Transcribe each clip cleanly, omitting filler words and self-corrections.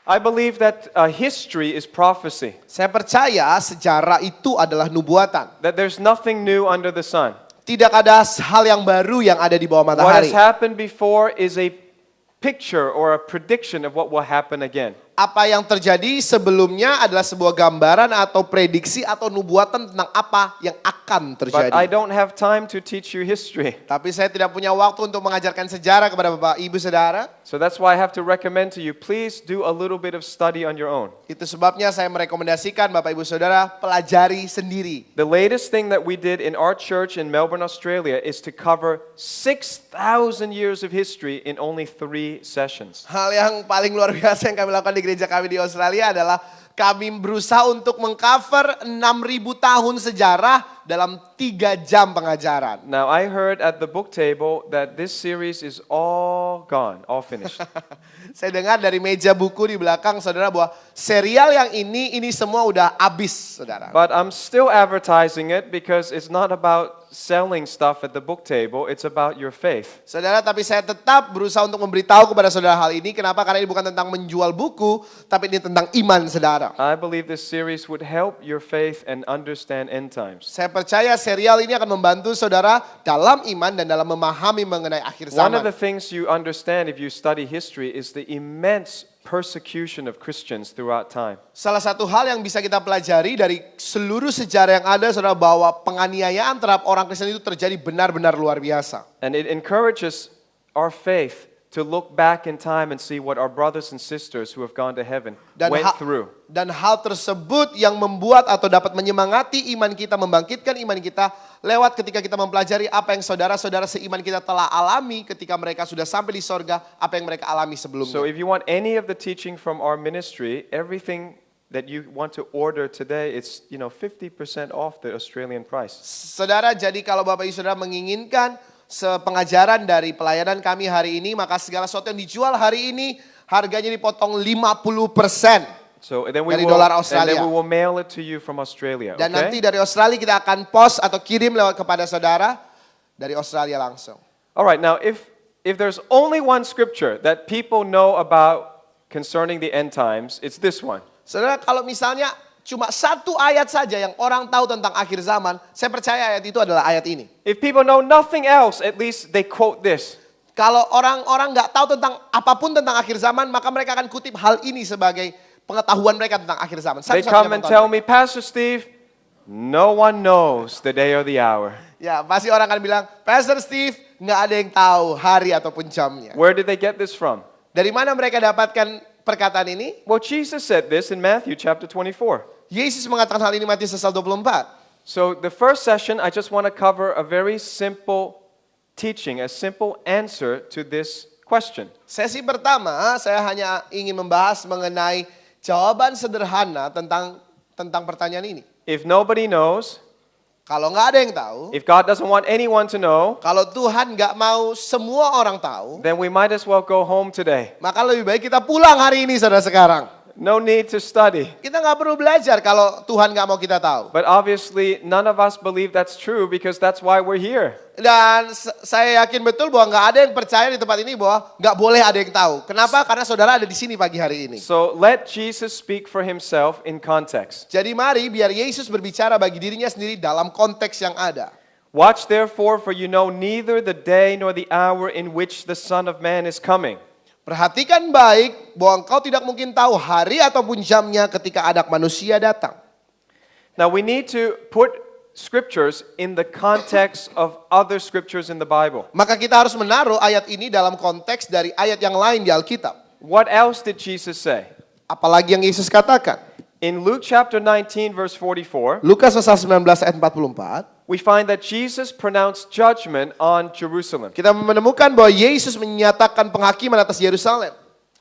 I believe that history is prophecy. Saya percaya sejarah itu adalah nubuatan. That there's nothing new under the sun. Tidak ada hal yang baru yang ada di bawah What has matahari. happened before is a picture or a prediction of what will happen again. Apa yang terjadi sebelumnya adalah sebuah gambaran atau prediksi atau nubuatan tentang apa yang akan But terjadi. I don't have time to teach you history. Tapi saya tidak punya waktu untuk mengajarkan sejarah kepada Bapak Ibu Saudara. So that's why I have to recommend to you, please do a little bit of study on your own. Itu sebabnya saya merekomendasikan Bapak Ibu Saudara pelajari sendiri. The latest thing that we did in our church in Melbourne, Australia is to cover 6,000 years of history in only 3 sessions. Hal yang paling luar biasa yang kami lakukan di gereja kami di Australia adalah kami berusaha untuk mengcover 6.000 tahun sejarah dalam 3 jam pengajaran. Now I heard at the book table that this series is all gone, all finished. Saya dengar dari meja buku di belakang saudara bahwa serial yang ini semua udah habis saudara. But I'm still advertising it because it's not about selling stuff at the book table, it's about your faith. Saudara, tapi saya tetap berusaha untuk memberitahu kepada saudara hal ini. Kenapa? Karena ini bukan tentang menjual buku, tapi ini tentang iman saudara. I believe this series would help your faith and understand end times. Saya percaya serial ini akan membantu saudara dalam iman dan dalam memahami mengenai akhir One of zaman. the things you understand if you study history is the immense persecution of Christians throughout time. Salah satu hal yang bisa kita pelajari dari seluruh sejarah yang ada saudara, bahwa penganiayaan terhadap orang Kristen itu terjadi benar-benar luar biasa. And it encourages our faith to look back in time and see what our brothers and sisters who have gone to heaven went through. Dan hal tersebut yang membuat atau dapat menyemangati iman kita, membangkitkan iman kita lewat ketika kita mempelajari apa yang saudara-saudara seiman kita telah alami ketika mereka sudah sampai di sorga, apa yang mereka alami sebelumnya. So if you want any of the teaching from our ministry, everything that you want to order today, it's 50% off the Australian price. Saudara, jadi kalau Bapak Ibu Saudara menginginkan sepengajaran dari pelayanan kami hari ini, maka segala sesuatu yang dijual hari ini harganya dipotong 50%. So then we Dari will, dolar and Australia. then we will mail it to you from Australia. Dan nanti Okay? dari Australia kita akan post atau kirim lewat kepada saudara dari Australia langsung. All right. Now, if there's only one scripture that people know about concerning the end times, it's this one. Saudara, kalau misalnya cuma satu ayat saja yang orang tahu tentang akhir zaman, saya percaya ayat itu adalah ayat ini. If people know nothing else, at least they quote this. Kalau orang-orang nggak tahu tentang apapun tentang akhir zaman, maka mereka akan kutip hal ini sebagai pengetahuan mereka tentang akhir zaman. They come and tell me, Pastor Steve, no one knows the day or the hour. Ya, pasti orang akan bilang, Pastor Steve, nggak ada yang tahu hari ataupun jamnya. Where did they get this from? Dari mana mereka dapatkan perkataan ini? Well, Jesus said this in Matthew chapter 24. Yesus mengatakan hal ini Matius pasal 24. So the first session, I just want to cover a very simple teaching, a simple answer to this question. Sesi pertama, saya hanya ingin membahas mengenai jawaban sederhana tentang pertanyaan ini. If nobody knows, Kalau nggak ada yang tahu, if God doesn't want anyone to know, kalau Tuhan nggak mau semua orang tahu, then we might as well go home today. maka lebih baik kita pulang hari ini saudara sekarang. No need to study. Kita nggak perlu belajar kalau Tuhan nggak mau kita tahu. But obviously, none of us believe that's true because that's why we're here. Dan saya yakin betul bahwa nggak ada yang percaya di tempat ini bahwa nggak boleh ada yang tahu. Kenapa? Karena saudara ada di sini pagi hari ini. So let Jesus speak for himself in context. Jadi mari biar Yesus berbicara bagi dirinya sendiri dalam konteks yang ada. Watch therefore, for you know neither the day nor the hour in which the Son of Man is coming. Perhatikan baik bahwa engkau tidak mungkin tahu hari ataupun jamnya ketika Anak Manusia datang. Now we need to put scriptures in the context of other scriptures in the Bible. Maka kita harus menaruh ayat ini dalam konteks dari ayat yang lain di Alkitab. What else did Jesus say? Apalagi yang Yesus katakan. In Luke chapter 19 verse 44, Lukas pasal 19 ayat 44. we find that Jesus pronounced judgment on Jerusalem. Kita menemukan bahwa Yesus menyatakan penghakiman atas Yerusalem.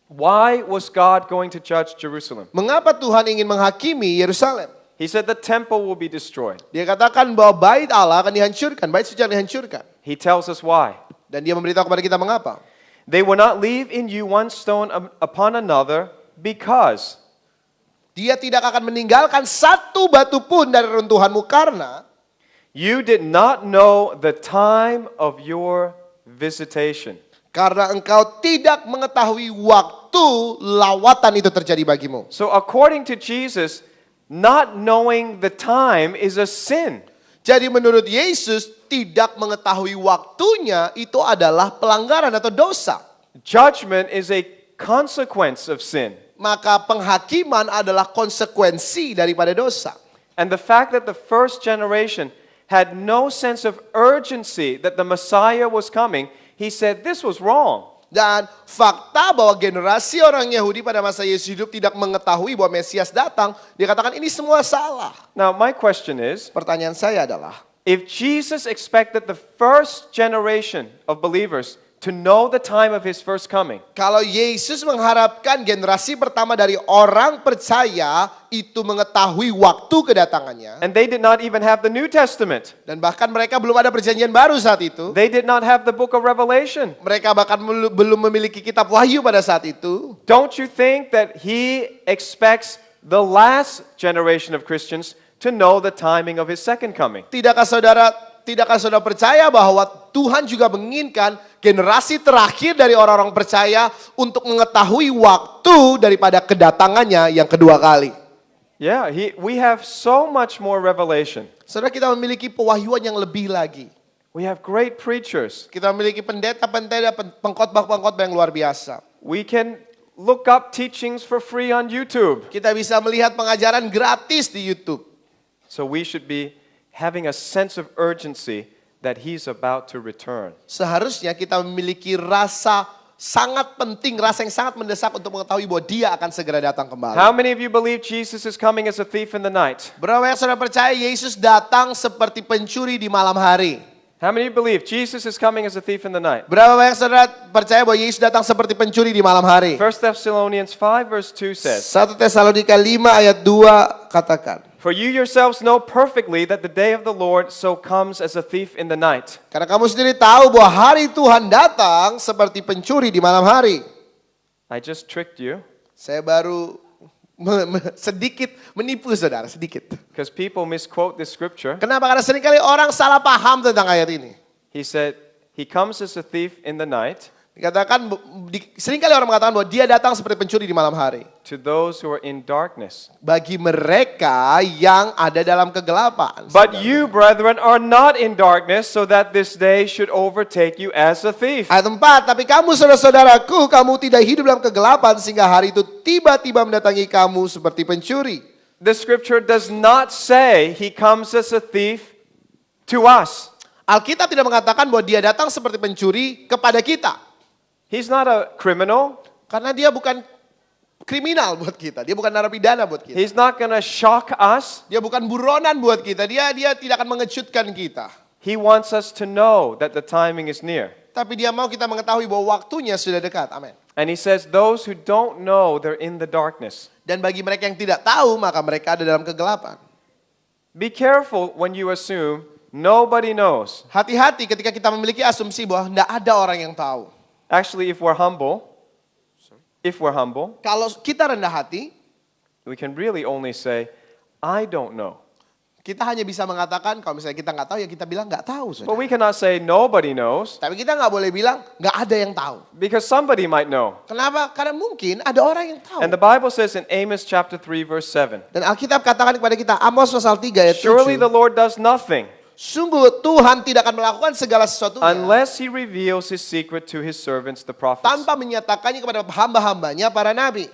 Why was God going to judge Jerusalem? Mengapa Tuhan ingin menghakimi Yerusalem? He said the temple will be destroyed. Dia katakan bahwa bait Allah akan dihancurkan, bait suci akan dihancurkan. He tells us why. Dan dia memberitahu kepada kita mengapa. They will not leave in you one stone upon another because Dia tidak akan meninggalkan satu batu pun dari runtuhanmu karena you did not know the time of your visitation. Karena engkau tidak mengetahui waktu lawatan itu terjadi bagimu. So according to Jesus, not knowing the time is a sin. Jadi menurut Yesus, tidak mengetahui waktunya itu adalah pelanggaran atau dosa. Judgment is a consequence of sin. Maka penghakiman adalah konsekuensi daripada dosa. And the fact that the first generation had no sense of urgency that the Messiah was coming, he said this was wrong. Dan fakta bahwa generasi orang Yahudi pada masa Yesus hidup tidak mengetahui bahwa Mesias datang, dia katakan ini semua salah. Now my question is, Pertanyaan saya adalah, if Jesus expected the first generation of believers to know the time of his first coming, kalau Yesus mengharapkan generasi pertama dari orang percaya itu mengetahui waktu kedatangannya, and they did not even have the New Testament, dan bahkan mereka belum ada perjanjian baru saat itu, they did not have the book of Revelation, mereka bahkan belum memiliki kitab wahyu pada saat itu, don't you think that he expects the last generation of Christians to know the timing of his second coming? Tidakkah saudara percaya bahwa Tuhan juga menginginkan generasi terakhir dari orang-orang percaya untuk mengetahui waktu daripada kedatangannya yang kedua kali? Yeah, we have so much more revelation. Saudara, kita memiliki pewahyuan yang lebih lagi. We have great preachers. Kita memiliki pendeta-pendeta, pengkhotbah-pengkhotbah yang luar biasa. We can look up teachings for free on YouTube. Kita bisa melihat pengajaran gratis di YouTube. So we should be having a sense of urgency that he's about to return. Seharusnya kita memiliki rasa sangat penting, rasa yang sangat mendesak untuk mengetahui bahwa dia akan segera datang kembali. How many of you believe Jesus is coming as a thief in the night? Berapa banyak saudara percaya Yesus datang seperti pencuri di malam hari? How many of you believe Jesus is coming as a thief in the night? Berapa banyak saudara percaya bahwa Yesus datang seperti pencuri di malam hari? 1 Thessalonians 5 verse 2 says, 1 Tesalonika 5 ayat 2 katakan, For you yourselves know perfectly that the day of the Lord so comes as a thief in the night. karena kamu sendiri tahu bahwa hari Tuhan datang seperti pencuri di malam hari. I just tricked you Saya baru sedikit menipu saudara, sedikit. because people misquote this scripture. Kenapa? Karena seringkali orang salah paham tentang ayat ini. He said, he comes as a thief in the night Dikatakan, seringkali orang mengatakan bahwa dia datang seperti pencuri di malam hari. to those who are in darkness. Bagi mereka yang ada dalam kegelapan. But you, brethren, are not in darkness, so that this day should overtake you as a thief. Ayat 4, tapi kamu saudara-saudaraku, kamu tidak hidup dalam kegelapan sehingga hari itu tiba-tiba mendatangi kamu seperti pencuri. The scripture does not say he comes as a thief to us. Alkitab tidak mengatakan bahwa dia datang seperti pencuri kepada kita. He's not a criminal. Karena dia bukan kriminal buat kita. Dia bukan narapidana buat kita. He's not going to shock us. Dia bukan buronan buat kita. Dia tidak akan mengejutkan kita. He wants us to know that the timing is near. Tapi dia mau kita mengetahui bahwa waktunya sudah dekat. Amin. And he says those who don't know, they're in the darkness. Dan bagi mereka yang tidak tahu, maka mereka ada dalam kegelapan. Be careful when you assume nobody knows. Hati-hati ketika kita memiliki asumsi bahwa tidak ada orang yang tahu. Actually, if we're humble, Kalau kita rendah hati, we can really only say, I don't know. kita hanya bisa mengatakan, kalau misalnya kita nggak tahu, ya kita bilang nggak tahu. But Saudara. we cannot say nobody knows, Tapi kita nggak boleh bilang nggak ada yang tahu. because somebody might know. Kenapa? Karena mungkin ada orang yang tahu. And the Bible says in Amos chapter 3 verse 7, Dan Alkitab katakan kepada kita, Amos pasal 3 ayat 7. surely the Lord does nothing Sungguh Tuhan tidak akan melakukan segala sesuatunya unless he reveals his secret to his servants, the prophets. tanpa menyatakannya kepada hamba-hambanya para nabi.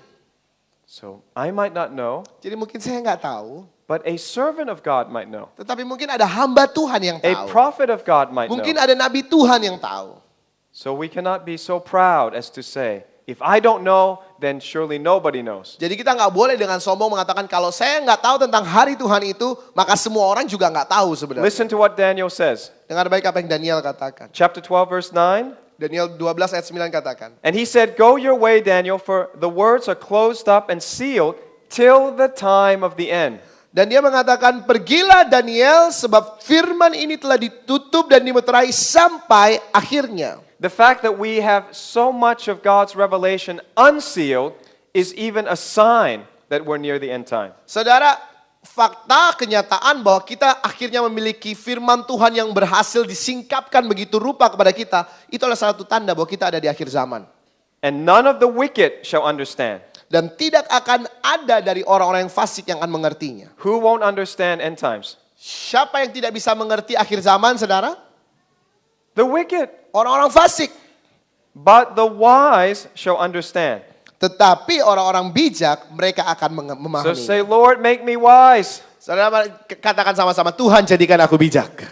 So I might not know, Jadi mungkin saya nggak tahu, but a servant of God might know. tetapi mungkin ada hamba Tuhan yang A tahu. prophet of God might Mungkin know. ada nabi Tuhan yang tahu. So we cannot be so proud as to say, if I don't know, then surely nobody knows. Jadi kita nggak boleh dengan sombong mengatakan kalau saya nggak tahu tentang hari Tuhan itu, maka semua orang juga nggak tahu sebenarnya. Listen to what Daniel says. Dengar baik apa yang Daniel katakan. Chapter 12 verse 9. Daniel 12 ayat 9 katakan. And he said, go your way, Daniel, for the words are closed up and sealed till the time of the end. Dan dia mengatakan, pergilah Daniel sebab firman ini telah ditutup dan dimeterai sampai akhirnya. The fact that we have so much of God's revelation unsealed is even a sign that we're near the end time. Saudara, fakta, kenyataan bahwa kita akhirnya memiliki firman Tuhan yang berhasil disingkapkan begitu rupa kepada kita, itu adalah salah satu tanda bahwa kita ada di akhir zaman. And none of the wicked shall understand. Dan tidak akan ada dari orang-orang yang fasik yang akan mengertinya. Who won't understand end times? Siapa yang tidak bisa mengerti akhir zaman, saudara? The wicked. Orang-orang fasik. But the wise shall understand. Tetapi orang-orang bijak, mereka akan So memahami. say, Lord, make me wise. Saudara, katakan sama-sama, Tuhan jadikan aku bijak.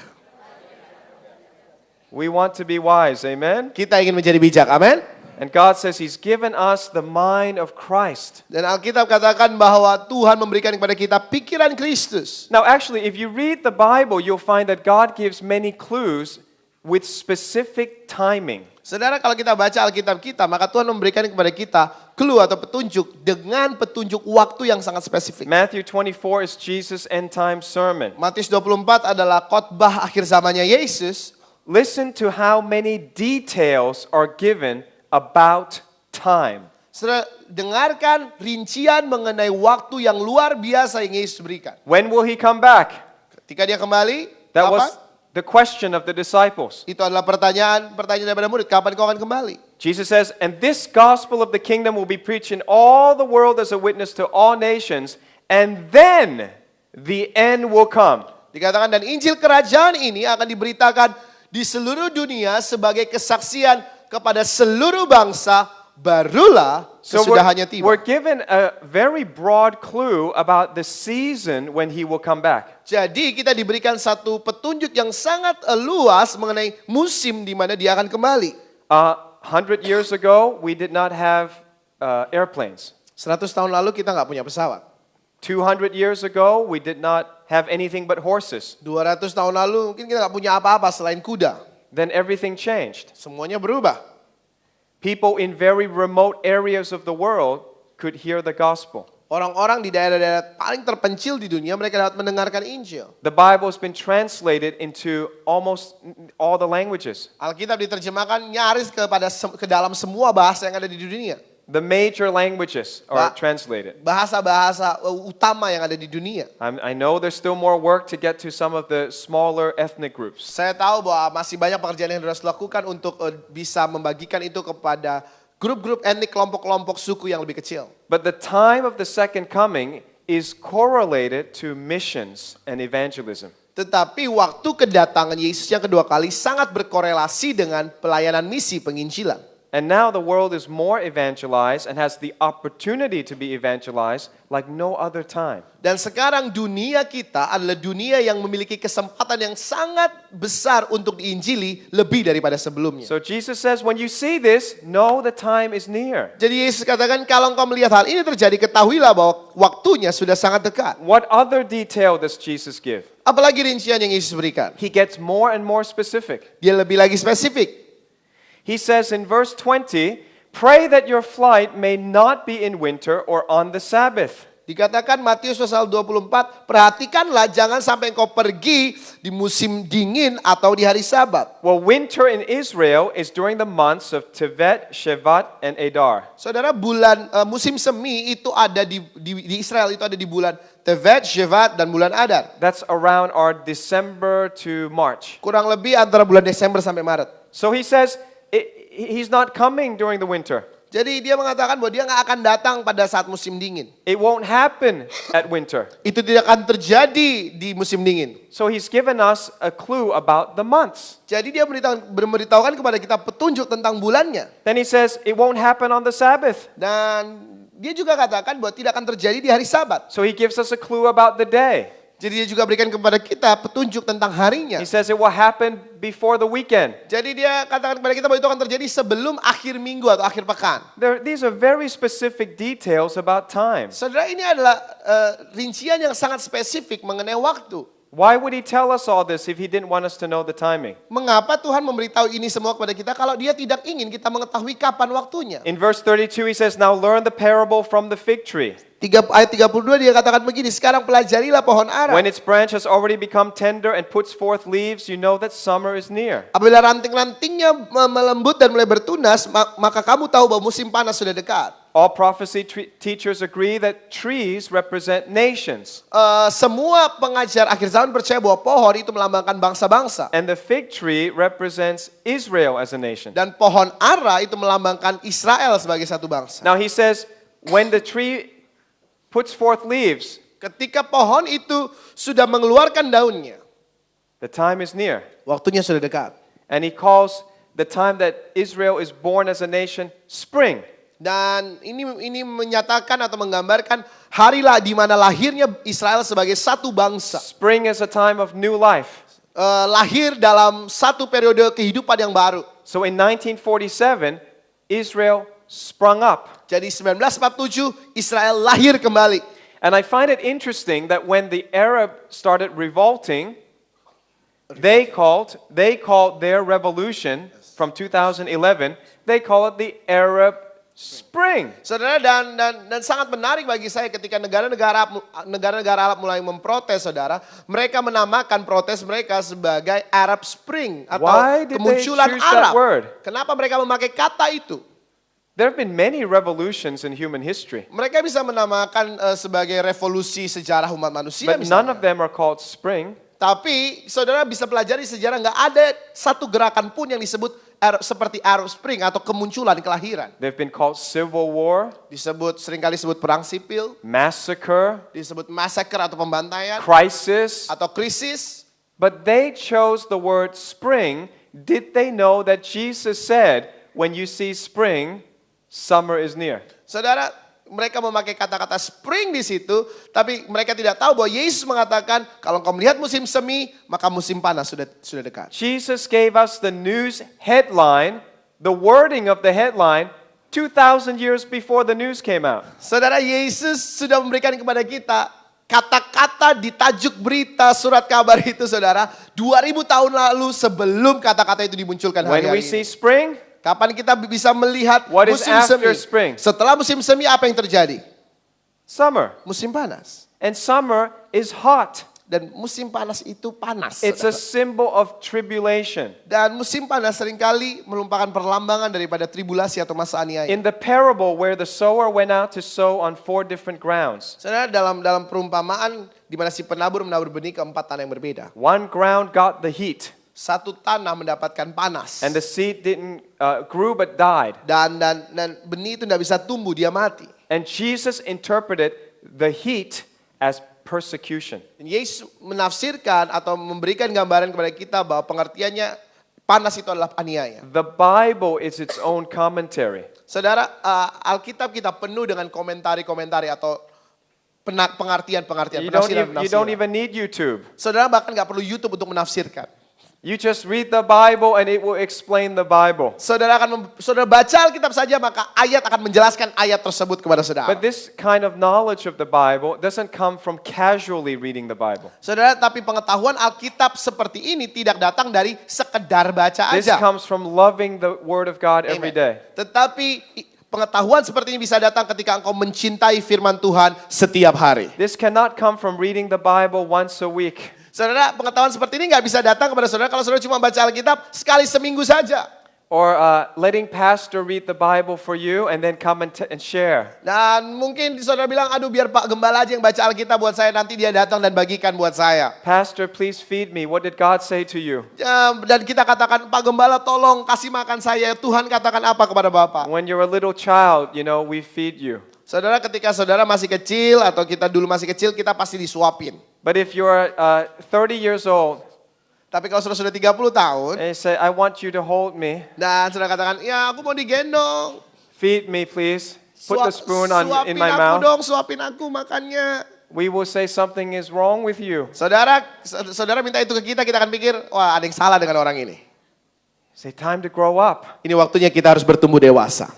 We want to be wise, amen? Kita ingin menjadi bijak, amin? And God says He's given us the mind of Christ. Dan Alkitab katakan bahwa Tuhan memberikan kepada kita pikiran Kristus. Now, actually, if you read the Bible, you'll find that God gives many clues with specific timing. Saudara, kalau kita baca Alkitab kita, maka Tuhan memberikan kepada kita clue atau petunjuk dengan petunjuk waktu yang sangat spesifik. Matthew 24 is Jesus' end time sermon. Matius 24 adalah khotbah akhir zamannya Yesus. Listen to how many details are given about time. Saudara, dengarkan rincian mengenai waktu yang luar biasa yang Yesus berikan. When will He come back? Ketika dia kembali, That kapan? was the question of the disciples. Itu adalah pertanyaan daripada murid, kapan kau akan kembali? Jesus says, and this gospel of the kingdom will be preached in all the world as a witness to all nations, and then the end will come. Dikatakan, dan Injil kerajaan ini akan diberitakan di seluruh dunia sebagai kesaksian kepada seluruh bangsa, barulah So kesudahannya tiba. we're given a very broad clue about the season when He will come back. Jadi kita diberikan satu petunjuk yang sangat luas mengenai musim di mana dia akan kembali. 100 years ago, we did not have airplanes. 100 tahun lalu kita nggak punya pesawat. 200 years ago, we did not have anything but horses. 200 tahun lalu mungkin kita nggak punya apa-apa selain kuda. Then everything changed. Semuanya berubah. People in very remote areas of the world could hear the gospel. Orang-orang di daerah-daerah paling terpencil di dunia mereka dapat mendengarkan Injil. The Bible has been translated into almost all the languages. Alkitab diterjemahkan nyaris ke dalam semua bahasa yang ada di dunia. The major languages are Ba- translated. Bahasa-bahasa utama yang ada di dunia. I know there's still more work to get to some of the smaller ethnic groups. Saya tahu bahwa masih banyak pekerjaan yang harus dilakukan untuk bisa membagikan itu kepada grup-grup etnik, kelompok-kelompok suku yang lebih kecil. But the time of the second coming is correlated to missions and evangelism. Tetapi waktu kedatangan Yesus yang kedua kali sangat berkorelasi dengan pelayanan misi penginjilan. And now the world is more evangelized and has the opportunity to be evangelized like no other time. Dan sekarang dunia kita adalah dunia yang memiliki kesempatan yang sangat besar untuk diinjili lebih daripada sebelumnya. So Jesus says, when you see this, know the time is near. Jadi Yesus katakan kalau engkau melihat hal ini terjadi, ketahuilah bahwa waktunya sudah sangat dekat. What other detail does Jesus give? Apalagi rincian yang Yesus berikan? He gets more and more specific. Dia lebih lagi spesifik. He says in verse 20, pray that your flight may not be in winter or on the Sabbath. Dikatakan Matius pasal 24, perhatikanlah jangan sampai engkau pergi di musim dingin atau di hari Sabat. Well, winter in Israel is during the months of Tevet, Shevat, and Adar. Saudara, bulan musim semi itu ada di Israel, itu ada di bulan Tevet, Shevat, dan bulan Adar. That's around our December to March. Kurang lebih antara bulan Desember sampai Maret. So he says he's not coming during the winter. Jadi dia mengatakan bahwa dia nggak akan datang pada saat musim dingin. It won't happen at winter. Itu tidak akan terjadi di musim dingin. So he's given us a clue about the months. Jadi dia memberitahukan kepada kita petunjuk tentang bulannya. Then he says it won't happen on the Sabbath. Dan dia juga katakan bahwa tidak akan terjadi di hari Sabat. So he gives us a clue about the day. Jadi dia juga berikan kepada kita petunjuk tentang harinya. He says it will happen before the weekend. Jadi dia katakan kepada kita bahwa itu akan terjadi sebelum akhir minggu atau akhir pekan. These are very specific details about time. Saudara, ini adalah rincian yang sangat spesifik mengenai waktu. Why would he tell us all this if he didn't want us to know the timing? Mengapa Tuhan memberitahu ini semua kepada kita kalau dia tidak ingin kita mengetahui kapan waktunya? In verse 32 he says, now learn the parable from the fig tree. Ayat 32 dia katakan begini, sekarang pelajarilah pohon ara. When its branch has already become tender and puts forth leaves, you know that summer is near. Apabila ranting-rantingnya melembut dan mulai bertunas, maka kamu tahu bahwa musim panas sudah dekat. All prophecy teachers agree that trees represent nations. Semua pengajar akhir zaman percaya bahwa pohon itu melambangkan bangsa-bangsa. And the fig tree represents Israel as a nation. Dan pohon ara itu melambangkan Israel sebagai satu bangsa. Now he says, when the tree puts forth leaves, Ketika pohon itu sudah mengeluarkan daunnya, the time is near. waktunya sudah dekat. And he calls the time that Israel is born as a nation spring. Dan ini menyatakan atau menggambarkan harilah di mana lahirnya Israel sebagai satu bangsa. Spring is a time of new life. Lahir dalam satu periode kehidupan yang baru. So in 1947, Israel sprung up. Jadi 1947 Israel lahir kembali. And I find it interesting that when the Arab started revolting, they called their revolution from 2011, they call it the Arab Spring. Saudara, dan sangat menarik bagi saya ketika negara-negara Arab mulai memprotes, saudara, mereka menamakan protes mereka sebagai Arab Spring atau Why did they kemunculan choose that Arab. word? Kenapa mereka memakai kata itu? There have been many revolutions in human history, Mereka bisa menamakan sebagai revolusi sejarah umat manusia but none misalnya. of them are called spring. Tapi saudara bisa pelajari sejarah, nggak ada satu gerakan pun yang disebut seperti Arab Spring atau kemunculan kelahiran. They've been called civil war, Seringkali disebut perang sipil, massacre, disebut massacre atau pembantaian, crisis. atau krisis. But they chose the word spring. Did they know that Jesus said, when you see spring, summer is near? Saudara, mereka memakai kata-kata spring di situ, tapi mereka tidak tahu bahwa Yesus mengatakan kalau kau melihat musim semi, maka musim panas sudah dekat. Jesus gave us the news headline, the wording of the headline, 2,000 years before the news came out. Saudara, Yesus sudah memberikan kepada kita kata-kata di tajuk berita surat kabar itu, saudara, 2000 tahun lalu sebelum kata-kata itu dimunculkan When we hari-hari see ini. spring, Kapan kita bisa melihat What is musim after semi? spring? Setelah musim semi apa yang terjadi? summer. Musim panas. And summer is hot. Dan musim panas itu panas. It's a saudara. symbol of tribulation. Dan musim panas seringkali merupakan perlambangan daripada tribulasi atau masa aniaya. In the parable where the sower went out to sow on 4 different grounds, Saudara, dalam perumpamaan di mana si penabur menabur benih ke 4 tanah yang berbeda. one ground got the heat, Satu tanah mendapatkan panas. and the seed didn't grew but died. Dan benih itu tidak bisa tumbuh, dia mati. And Jesus interpreted the heat as persecution. Dan Yesus menafsirkan atau memberikan gambaran kepada kita bahwa pengertiannya panas itu adalah aniaya. The Bible is its own commentary. Saudara, Alkitab kita penuh dengan komentari-komentari atau pengertian-pengertian, You don't penafsiran-penafsiran. even need YouTube. Saudara bahkan nggak perlu YouTube untuk menafsirkan. You just read the Bible and it will explain the Bible. Saudara baca Alkitab saja, maka ayat akan menjelaskan ayat tersebut kepada saudara. But this kind of knowledge of the Bible doesn't come from casually reading the Bible. Saudara, tapi pengetahuan Alkitab seperti ini tidak datang dari sekedar baca This aja. comes from loving the Word of God every Amen. day. Tetapi pengetahuan seperti ini bisa datang ketika engkau mencintai firman Tuhan setiap hari. This cannot come from reading the Bible once a week. Saudara, pengetahuan seperti ini nggak bisa datang kepada saudara kalau saudara cuma baca Alkitab sekali seminggu saja. Or letting pastor read the Bible for you and then come and share. Dan mungkin saudara bilang, aduh biar Pak Gembala aja yang baca Alkitab buat saya, nanti dia datang dan bagikan buat saya. Pastor, please feed me. What did God say to you? Dan kita katakan, Pak Gembala tolong kasih makan saya. Tuhan katakan apa kepada Bapak? When you're a little child, we feed you. Saudara, ketika saudara masih kecil atau kita dulu masih kecil, kita pasti disuapin. But if you're 30 years old Tapi kalau sudah 30 tahun, and you say, I want you to hold me, dan saudara katakan, ya aku mau digendong. feed me please, put the spoon in my Suapin aku mouth, dong, suapin aku makannya. we will say something is wrong with you. Saudara minta itu ke kita akan pikir, wah ada yang salah dengan orang ini. Say, time to grow up. Ini waktunya kita harus bertumbuh dewasa.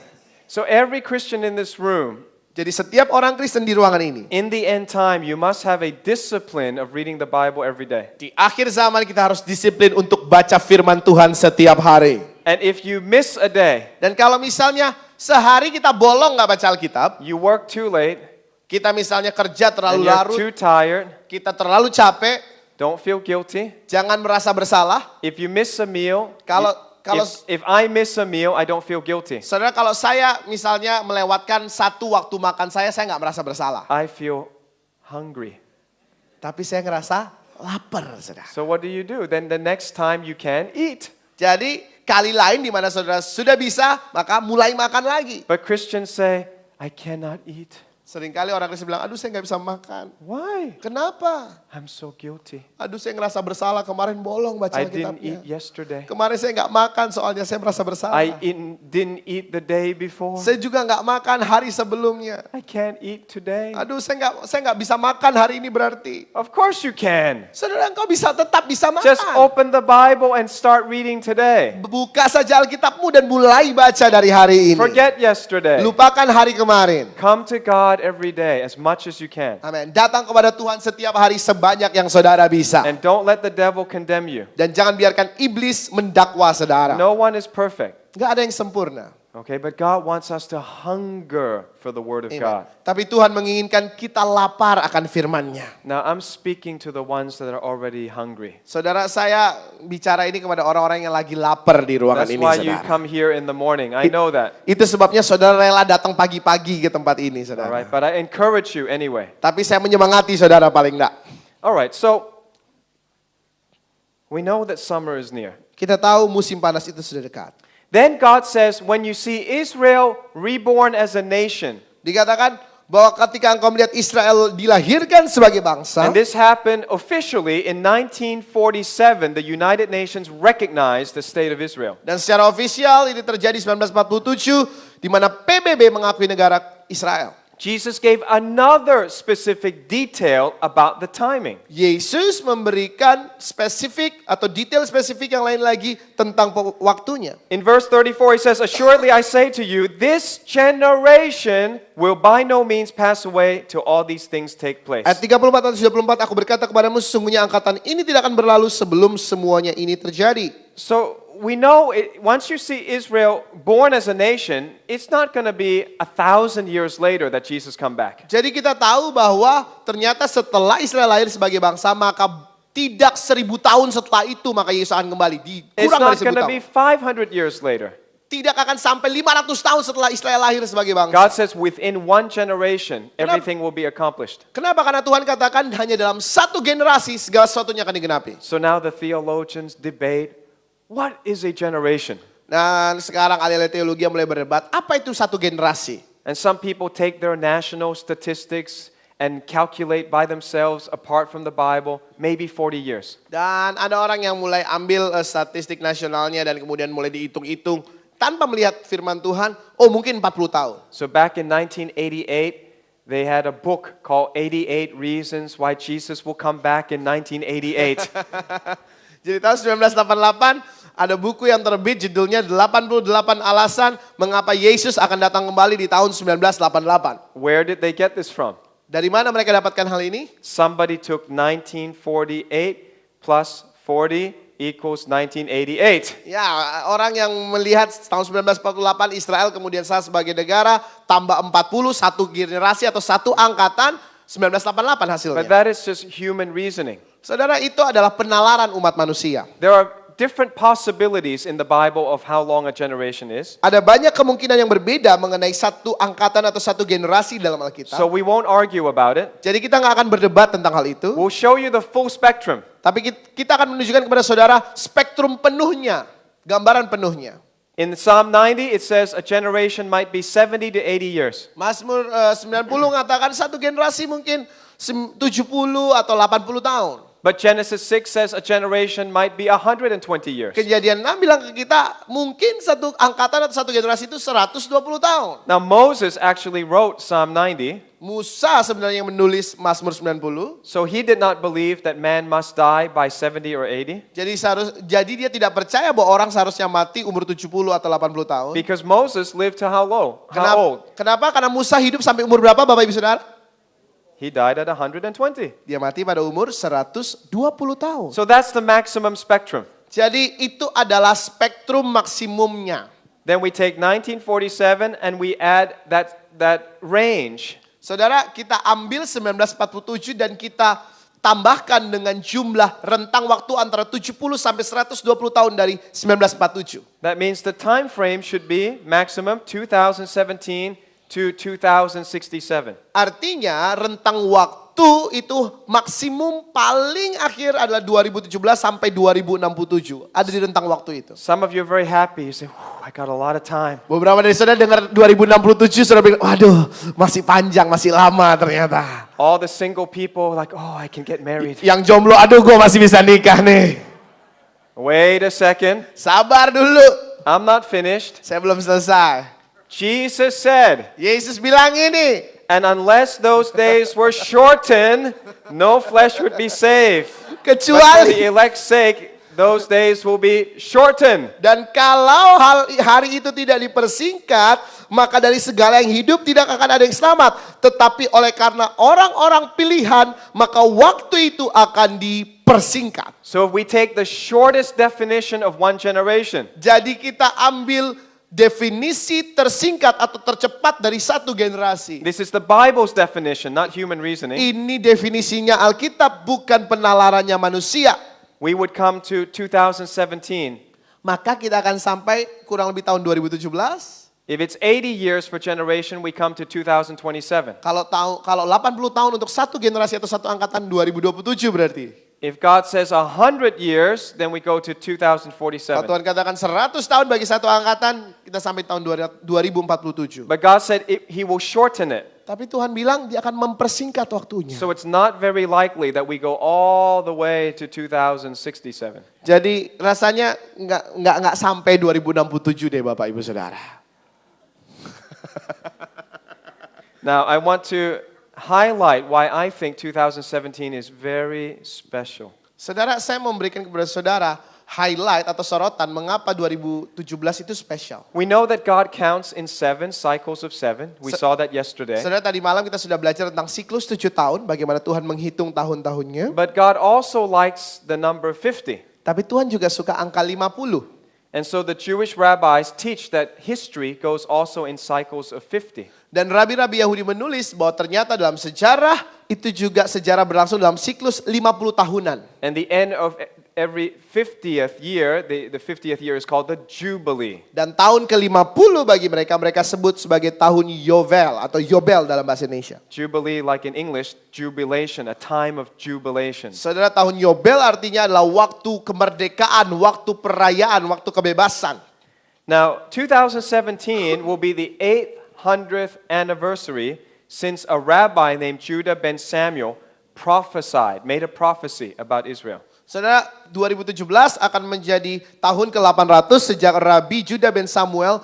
So every Christian in this room, Jadi setiap orang Kristen di ruangan ini, in the end time, you must have a discipline of reading the Bible every day. di akhir zaman kita harus disiplin untuk baca firman Tuhan setiap hari. And if you miss a day, Dan kalau misalnya sehari kita bolong nggak baca Alkitab, you work too late, Kita misalnya kerja and terlalu you're larut, too tired, kita terlalu capek, don't feel guilty. jangan merasa bersalah. If you miss a meal, Kalau if I miss a meal, I don't feel guilty. saudara, kalau saya misalnya melewatkan satu waktu makan saya nggak merasa bersalah. I feel hungry. Tapi saya ngerasa lapar, saudara. So what do? Then the next time you can eat. Jadi kali lain di mana saudara sudah bisa, maka mulai makan lagi. But Christians say, I cannot eat. Seringkali orang Kristen bilang, aduh saya nggak bisa makan. Why? Kenapa? I'm so guilty. Aduh saya ngerasa bersalah, kemarin bolong baca I didn't Alkitabnya. eat yesterday. Kemarin saya nggak makan soalnya saya merasa bersalah. Didn't eat the day before. Saya juga nggak makan hari sebelumnya. I can't eat today. Aduh saya nggak bisa makan hari ini berarti. Of course you can. Saudara, engkau tetap bisa makan. Just open the Bible and start reading today. Buka saja Alkitabmu dan mulai baca dari hari ini. Forget yesterday. Lupakan hari kemarin. Come to God every day as much as you can. Amin. Datang kepada Tuhan setiap hari sebanyak yang saudara bisa. And don't let the devil condemn you. Dan jangan biarkan iblis mendakwa saudara. No one is perfect. Gak ada yang sempurna. Okay, but God wants us to hunger for the Word of Amen. God. Tapi Tuhan menginginkan kita lapar akan firman-Nya. Now I'm speaking to the ones that are already hungry. Saudara, saya bicara ini kepada orang-orang yang lagi lapar di ruangan That's ini, why you saudara. come here in the morning. I know that. Itu sebabnya saudara rela datang pagi-pagi ke tempat ini, All saudara. right, but I encourage you anyway. Tapi saya menyemangati saudara paling enggak. All right, so we know that summer is near. Kita tahu musim panas itu sudah dekat. Then God says, when you see Israel reborn as a nation, Dikatakan bahwa ketika engkau melihat Israel dilahirkan sebagai bangsa, and this happened officially in 1947, the United Nations recognized the state of Israel. dan secara ofisial ini terjadi 1947 di mana PBB mengakui negara Israel. Jesus gave another specific detail about the timing. Yesus memberikan spesifik atau detail spesifik yang lain lagi tentang waktunya. In verse 34, he says, assuredly I say to you, this generation will by no means pass away till all these things take place. Ayat 34 atau 94, aku berkata kepadamu, sesungguhnya angkatan ini tidak akan berlalu sebelum semuanya ini terjadi. So we know once you see Israel born as a nation, it's not going to be 1,000 years later that Jesus come back. Jadi kita tahu bahwa ternyata setelah Israel lahir sebagai bangsa, maka tidak 1000 tahun setelah itu maka Yesus akan kembali. It's Kurang dari not 1000 going to tahun. be 500 years later. Tidak akan sampai 500 tahun setelah Israel lahir sebagai bangsa. God says within one generation, everything will be accomplished. Kenapa? Karena Tuhan katakan hanya dalam satu generasi segala sesuatunya akan digenapi. So now the theologians debate, what is a generation? Dan sekarang ahli-ahli teologi mulai berdebat, apa itu satu generasi? And some people take their national statistics and calculate by themselves apart from the Bible, maybe 40 years. Dan ada orang yang mulai ambil statistik nasionalnya dan kemudian mulai dihitung-hitung tanpa melihat firman Tuhan, oh mungkin 40 tahun. So back in 1988, they had a book called 88 Reasons Why Jesus Will Come Back in 1988. Jadi tahun 1988 ada buku yang terbit judulnya 88 alasan mengapa Yesus akan datang kembali di tahun 1988. Where did they get this from? Dari mana mereka dapatkan hal ini? Somebody took 1948 plus 40 equals 1988. Ya, orang yang melihat tahun 1948 Israel kemudian sah sebagai negara, tambah 40, satu generasi atau satu angkatan, 1988 hasilnya. But that is just human reasoning. Saudara, itu adalah penalaran umat manusia. There are different possibilities in the Bible of how long a generation is. Ada banyak kemungkinan yang berbeda mengenai satu angkatan atau satu generasi dalam Alkitab. So we won't argue about it. Jadi kita nggak akan berdebat tentang hal itu. We'll show you the full spectrum. Tapi kita akan menunjukkan kepada saudara spektrum penuhnya, gambaran penuhnya. In Psalm 90, it says a generation might be 70 to 80 years. Mazmur 90 mengatakan satu generasi mungkin 70 atau 80 tahun. But Genesis 6 says a generation might be 120 years. Kejadian 6 bilang ke kita mungkin satu angkatan atau satu generasi itu 120 tahun. Now Moses actually wrote Psalm 90. Musa sebenarnya yang menulis Mazmur 90. So he did not believe that man must die by 70 or 80. Jadi dia tidak percaya bahwa orang seharusnya mati umur 70 atau 80 tahun. Because Moses lived to how low? How old? Kenapa? Karena Musa hidup sampai umur berapa Bapak Ibu Saudara? He died at 120. Dia mati pada umur 120 tahun. So that's the maximum spectrum. Jadi itu adalah spektrum maksimumnya. Then we take 1947 and we add that range. Saudara, kita ambil 1947 dan kita tambahkan dengan jumlah rentang waktu antara 70 sampai 120 tahun dari 1947. That means the time frame should be maximum 2017 to 2067. Artinya rentang waktu itu maksimum paling akhir adalah 2017 sampai 2067. Ada di rentang waktu itu. Some of you are very happy. You say, I got a lot of time. Beberapa dari saudara dengar 2067 saudara bilang, waduh masih panjang, masih lama ternyata. All the single people like, oh, I can get married. Yang jomblo, aduh gue masih bisa nikah nih. Wait a second. Sabar dulu, I'm not finished. saya belum selesai. Jesus said, Yesus bilang ini, and unless those days were shortened, no flesh would be saved. But for the kecuali elect's sake, those days will be shortened. dan kalau hari itu tidak dipersingkat, maka dari segala yang hidup tidak akan ada yang selamat. Tetapi oleh karena orang-orang pilihan, maka waktu itu akan dipersingkat. So if we take the shortest definition of one generation, Jadi kita ambil definisi tersingkat atau tercepat dari satu generasi. this is the Bible's definition, not human reasoning. Ini definisinya Alkitab, bukan penalarannya manusia. We would come to 2017. Maka kita akan sampai kurang lebih tahun 2017. If it's 80 years for generation, we come to 2027. Kalau 80 tahun untuk satu generasi atau satu angkatan 2027 berarti. If God says 100 years, then we go to Kalau 2047. Tuhan katakan 100 tahun bagi satu angkatan, kita sampai tahun 2047. But God said He will shorten it. Tapi Tuhan bilang dia akan mempersingkat waktunya. So it's not very likely that we go all the way to 2067. Jadi rasanya nggak sampai 2067 deh Bapak Ibu Saudara. Now, I want to highlight why I think 2017 is very special. Saudara, saya memberikan kepada saudara highlight atau sorotan mengapa 2017 itu spesial. We know that God counts in 7 cycles of 7. We saw that yesterday. Saudara, tadi malam kita sudah belajar tentang siklus 7 tahun, bagaimana Tuhan menghitung tahun-tahunnya. But God also likes the number 50. Tapi Tuhan juga suka angka 50. And so the Jewish rabbis teach that history goes also in cycles of 50. Dan rabi-rabi Yahudi menulis bahwa ternyata dalam sejarah itu juga sejarah berlangsung dalam siklus 50 tahunan. And the end of every 50th year, the 50th year is called the Jubilee. Dan tahun ke-50 bagi mereka sebut sebagai tahun Yovel atau Yobel dalam bahasa Indonesia. Jubilee, like in English, jubilation, a time of jubilation. Saudara, tahun Yobel artinya adalah waktu kemerdekaan, waktu perayaan, waktu kebebasan. Now, 2017 will be the 800th anniversary since a rabbi named Judah ben Samuel prophesied, made a prophecy about Israel. Saudara, 2017 akan menjadi tahun ke-800 sejak Rabi Judah ben Samuel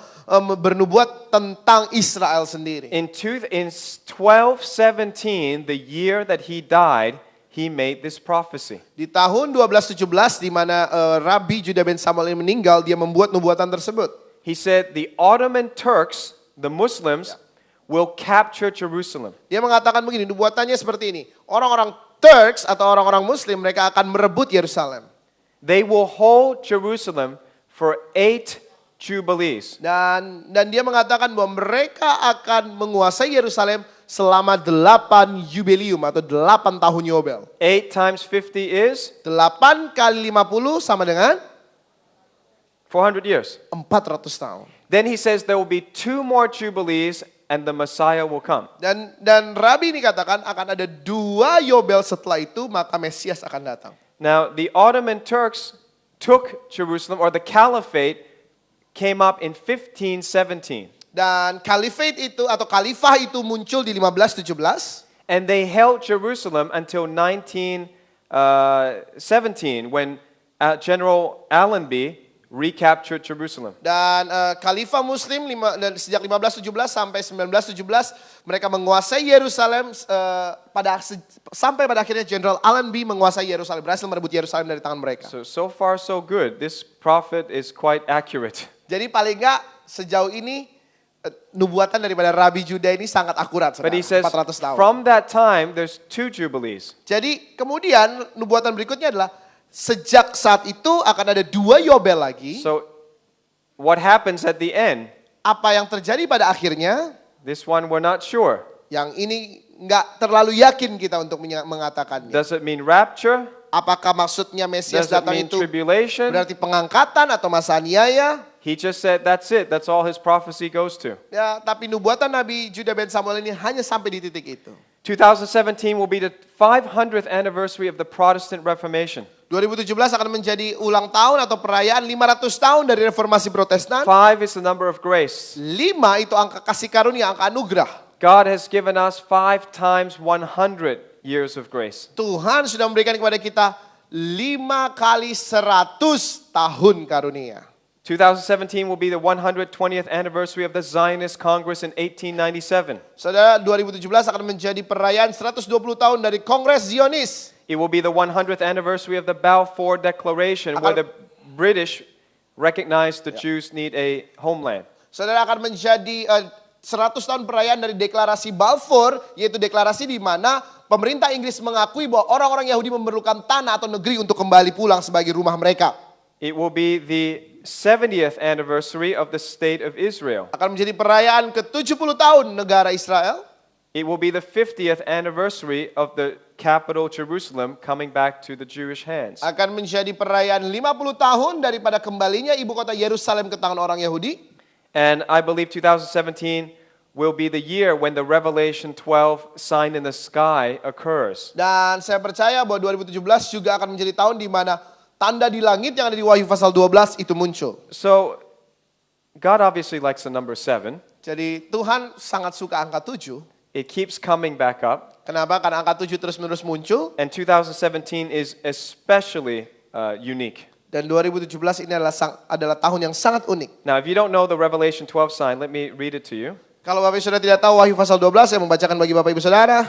bernubuat tentang Israel sendiri. In 1217, the year that he died, he made this prophecy. Di tahun 1217 di mana Rabi Judah ben Samuel ini meninggal, dia membuat nubuatan tersebut. He said the Ottoman Turks, the Muslims, will capture Jerusalem. Dia mengatakan begini, nubuatannya seperti ini. Orang-orang Turks atau orang-orang Muslim mereka akan merebut Yerusalem. They will hold Jerusalem for 8 jubilees. Dan dia mengatakan bahwa mereka akan menguasai Yerusalem selama 8 jubilium atau 8 tahun Yobel. 8 times 50 is 8 kali 50 sama dengan 400 years. 400 tahun. Then he says there will be 2 more jubilees and the Messiah will come. Dan Rabi ini katakan akan ada 2 Yobel setelah itu maka Mesias akan datang. Now, the Ottoman Turks took Jerusalem, or the Caliphate came up in 1517. Dan Caliphate itu atau Khalifah itu muncul di 1517. And they held Jerusalem until 1917 when General Allenby recaptured Jerusalem. Dan Khalifah Muslim sejak 1517 sampai 1917 mereka menguasai Yerusalem sampai pada akhirnya Jenderal Allenby menguasai Yerusalem, berhasil merebut Yerusalem dari tangan mereka. So far so good. This prophet is quite accurate. Jadi paling enggak sejauh ini nubuatan daripada Rabi Judah ini sangat akurat. But he says 400 tahun. from that time there's 2 jubilees. Jadi kemudian nubuatan berikutnya adalah sejak saat itu akan ada 2 Yobel lagi. So what happens at the end? Apa yang terjadi pada akhirnya? This one we're not sure. Yang ini nggak terlalu yakin kita untuk mengatakannya. Does it mean rapture? Apakah maksudnya Mesias Does it datang mean itu tribulation? berarti pengangkatan atau masa aniaya? He just said that's it. That's all his prophecy goes to. Ya, tapi nubuatan Nabi Juda ben Samuel ini hanya sampai di titik itu. 2017 will be the 500th anniversary of the Protestant Reformation. 2017 akan menjadi ulang tahun atau perayaan 500 tahun dari reformasi Protestan. 5 is the number of grace. 5 itu angka kasih karunia, angka anugerah. God has given us 5 times 100 years of grace. Tuhan sudah memberikan kepada kita 5 kali 100 tahun karunia. 2017 will be the 120th anniversary of the Zionist Congress in 1897. Saudara, 2017 akan menjadi perayaan 120 tahun dari Kongres Zionis. It will be the 100th anniversary of the Balfour Declaration, where the British recognized the Jews need a homeland. Saudara, akan menjadi 100 tahun perayaan dari deklarasi Balfour, yaitu deklarasi di mana pemerintah Inggris mengakui bahwa orang-orang Yahudi memerlukan tanah atau negeri untuk kembali pulang sebagai rumah mereka. It will be the 70th anniversary of the State of Israel. Akan menjadi perayaan ke-70 tahun negara Israel. It will be the 50th anniversary of the capital Jerusalem coming back to the Jewish hands. Akan menjadi perayaan 50 tahun daripada kembalinya ibu kota Yerusalem ke tangan orang Yahudi. And I believe 2017 will be the year when the Revelation 12 sign in the sky occurs. Dan saya percaya bahwa 2017 juga akan menjadi tahun di mana tanda di langit yang ada di Wahyu pasal 12 itu muncul. So, God obviously likes the number 7. Jadi Tuhan sangat suka angka 7. It keeps coming back up. Kenapa? Karena angka 7 terus-menerus muncul. And 2017 is especially unique. Dan 2017 ini adalah tahun yang sangat unik. Now, if you don't know the Revelation 12 sign, let me read it to you. Kalau Bapak Ibu Saudara tidak tahu Wahyu pasal 12, saya membacakan bagi Bapak Ibu Saudara.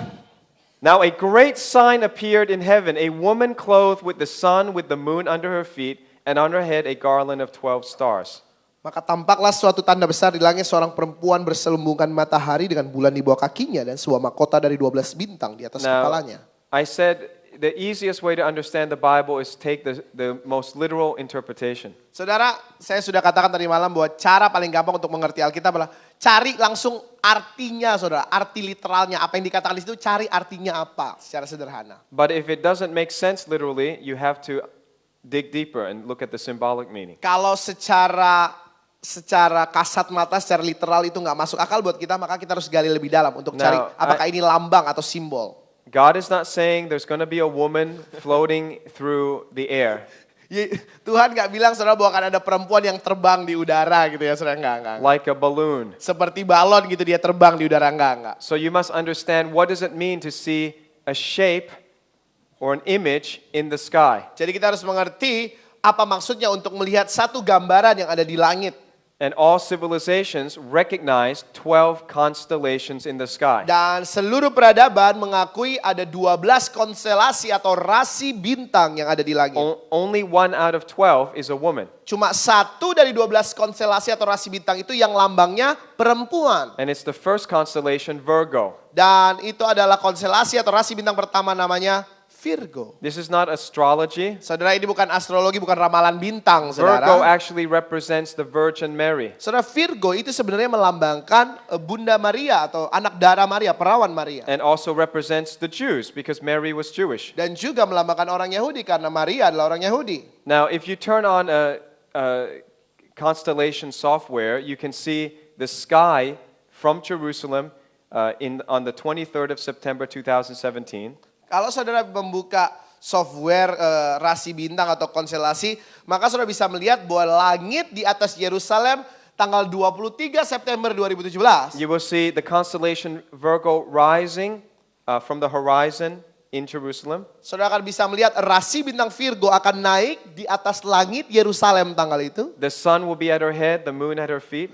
Now a great sign appeared in heaven, a woman clothed with the sun, with the moon under her feet, and on her head a garland of 12 stars. Maka tampaklah suatu tanda besar di langit, seorang perempuan berselubungkan matahari dengan bulan di bawah kakinya dan sebuah mahkota dari 12 bintang di atas Now, kepalanya. I said the easiest way to understand the Bible is take the most literal interpretation. Saudara, saya sudah katakan tadi malam bahwa cara paling gampang untuk mengerti Alkitab adalah cari langsung artinya, saudara. Arti literalnya, apa yang dikatakan di situ, cari artinya apa secara sederhana. But if it doesn't make sense literally, you have to dig deeper and look at the symbolic meaning. Kalau secara kasat mata, secara literal itu nggak masuk akal buat kita, maka kita harus gali lebih dalam untuk cari apakah ini lambang atau simbol. God is not saying there's going to be a woman floating through the air. Tuhan nggak bilang saudara bahwa akan ada perempuan yang terbang di udara gitu ya, saudara, enggak. Like a balloon. Seperti balon gitu dia terbang di udara, enggak. So you must understand what does it mean to see a shape or an image in the sky. Jadi kita harus mengerti apa maksudnya untuk melihat satu gambaran yang ada di langit. And all civilizations recognize 12 constellations in the sky. Dan seluruh peradaban mengakui ada 12 konstelasi atau rasi bintang yang ada di langit. Only 1 out of 12 is a woman. Cuma 1 dari 12 konstelasi atau rasi bintang itu yang lambangnya perempuan. And it's the first constellation, Virgo. Dan itu adalah konstelasi atau rasi bintang pertama, namanya Virgo. This is not astrology. Saudara, ini bukan astrologi, bukan ramalan bintang, saudara. Virgo actually represents the Virgin Mary. Saudara, Virgo itu sebenarnya melambangkan Bunda Maria atau anak darah Maria, perawan Maria. And also represents the Jews because Mary was Jewish. Dan juga melambangkan orang Yahudi karena Maria adalah orang Yahudi. Now, if you turn on a constellation software, you can see the sky from Jerusalem on the 23rd of September 2017. Kalau saudara membuka software rasi bintang atau konstelasi, maka saudara bisa melihat bahwa langit di atas Yerusalem tanggal 23 September 2017. You will see the constellation Virgo rising from the horizon in Jerusalem. Saudara akan bisa melihat rasi bintang Virgo akan naik di atas langit Yerusalem tanggal itu. The sun will be at her head, the moon at her feet.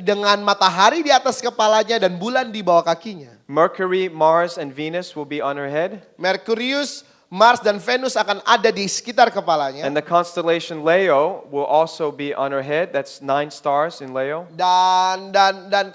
Dengan matahari di atas kepalanya dan bulan di bawah kakinya. Mercury, Mars, and Venus will be on her head. Merkurius, Mars dan Venus akan ada di sekitar kepalanya. And the constellation Leo will also be on her head. That's 9 stars in Leo. Dan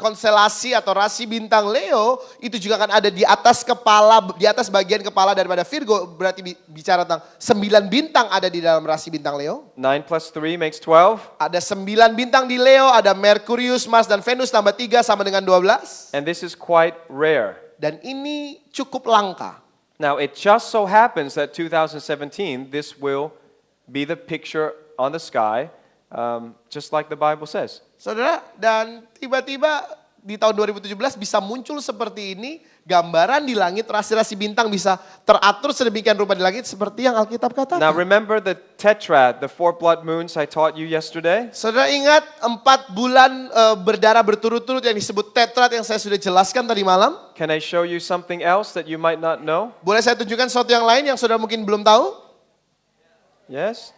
konstelasi atau rasi bintang Leo itu juga akan ada di atas kepala, di atas bagian kepala daripada Virgo. Berarti bicara tentang 9 bintang ada di dalam rasi bintang Leo. 9 plus 3 makes 12. Ada 9 bintang di Leo, ada Merkurius, Mars dan Venus tambah 3 sama dengan 12. And this is quite rare. Dan ini cukup langka. Now, it just so happens that 2017, this will be the picture on the sky, just like the Bible says. Saudara, dan tiba-tiba di tahun 2017 bisa muncul seperti ini, gambaran di langit, rasi-rasi bintang bisa teratur sedemikian rupa di langit seperti yang Alkitab katakan. Now, remember the tetrad, the 4 blood moons I taught you yesterday? Saudara ingat 4 bulan berdarah berturut-turut yang disebut tetrat yang saya sudah jelaskan tadi malam? Can I show you something else that you might not know? Boleh saya tunjukkan sesuatu yang lain yang saudara mungkin belum tahu? Yes?